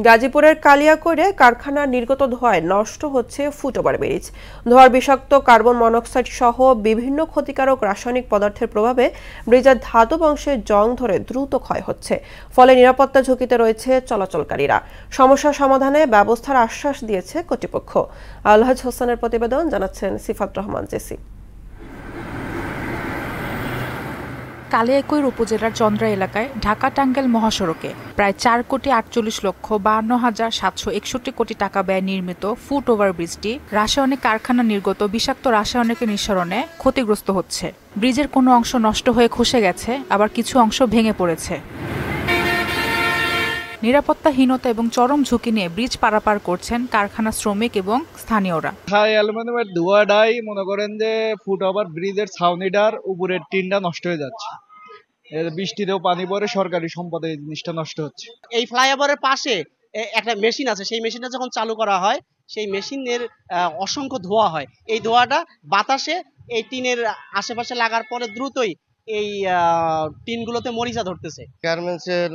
গাজীপুরের কালিয়াকৈরে কারখানার নির্গত ধোঁয়ায় নষ্ট হচ্ছে ফুটওভার ব্রিজ। ধোঁয়ার বিষাক্ত কার্বন মনোক্সাইড সহ বিভিন্ন ক্ষতিকারক রাসায়নিক পদার্থের প্রভাবে ব্রিজের ধাতব অংশের জং ধরে দ্রুত ক্ষয় হচ্ছে, ফলে নিরাপত্তা ঝুঁকিতে রয়েছে চলাচলকারীরা। সমস্যা সমাধানে ব্যবস্থার আশ্বাস দিয়েছে কর্তৃপক্ষ। আলহাজ হোসেনের প্রতিবেদন, জানাচ্ছেন সিফাত রহমান জেসি। কালিয়াকৈর উপজেলার চন্দ্রা এলাকায় ঢাকা-টাঙ্গাইল মহাসড়কে প্রায় 4,48,52,761 কোটি টাকা ব্যয় নির্মিত ফুট ওভার ব্রিজটি রাসায়নিক কারখানা নির্গত বিষাক্ত রাসায়নিকের নিঃসরণে ক্ষতিগ্রস্ত হচ্ছে। ব্রিজের কোনো অংশ নষ্ট হয়ে খসে গেছে, আবার কিছু অংশ ভেঙে পড়েছে। নিরাপত্তাহীনতা এবং চরম ঝুঁকি নিয়ে ব্রিজ পারাপার করছেন কারখানা শ্রমিক এবং স্থানীয়রা। অ্যালুমিনিয়ামের ধোঁয়াটাই মনে করেন যে ফুট ওভার ব্রিজের ছাউনিটার উপরের টিনটা নষ্ট হয়ে যাচ্ছে। বৃষ্টিতেও পানি পড়ে, সরকারি সম্পদে এই জিনিসটা নষ্ট হচ্ছে। এই ফ্লাইওভারের পাশে একটা মেশিন আছে, সেই মেশিনটা যখন চালু করা হয় সেই মেশিনের অসংখ্য ধোঁয়া হয়। এই ধোঁয়াটা বাতাসে এই টিনের আশেপাশে লাগার পরে দ্রুতই এই টিনগুলোতে মরিচা ধরতেছে। গার্মেন্টসের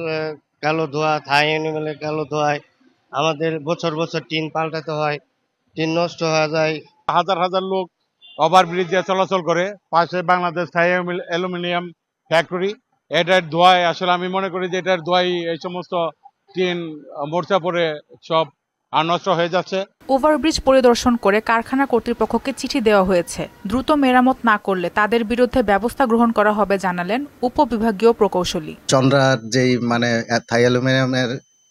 কালো ধোঁয়া, থাই অ্যানিমেলের কালো ধোঁয়ায় আমাদের বছর বছর টিন পাল্টাতে হয়, টিন নষ্ট হয়ে যায়। হাজার হাজার লোক ওভার ব্রিজ দিয়ে চলাচল করে, পাশে বাংলাদেশ থাই অ্যালুমিনিয়াম ফ্যাক্টরি। এটার ধোঁয়ায় আসলে আমি মনে করি যে এটার ধোঁয়ায় এই সমস্ত টিন মোর্চা পড়ে সব নষ্ট হয়ে যাচ্ছে। ওভারব্রিজ পরিদর্শন করে কারখানা কর্তৃপক্ষকে চিঠি দেওয়া হয়েছে। দ্রুত মেরামত না করলে তাদের বিরুদ্ধে ব্যবস্থা গ্রহণ করা হবে জানালেন উপবিভাগীয় প্রকৌশলী। চন্দ্রার যেই থাই অ্যালুমিনিয়ামের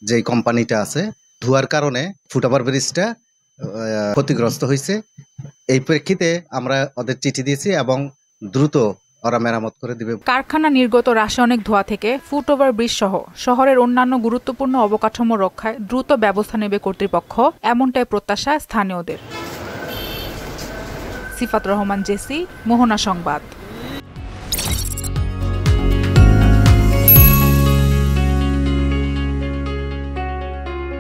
যেই কোম্পানিটা আছে, ধোঁয়ার কারণে ফুট ওভার ব্রিজটা ক্ষতিগ্রস্ত হয়েছে। এই প্রেক্ষিতে আমরা ওদের চিঠি দিয়েছি এবং দ্রুত ওরা মেরামত করে দিবে। কারখানা নির্গত রাসায়নিক ধোঁয়া থেকে ফুট ওভার ব্রিজ সহ শহরের অন্যান্য গুরুত্বপূর্ণ অবকাঠামো রক্ষায় দ্রুত ব্যবস্থা নেবে কর্তৃপক্ষ, এমনটাই প্রত্যাশা স্থানীয়দের। সিফাত রহমান জেসি, মোহনা সংবাদ।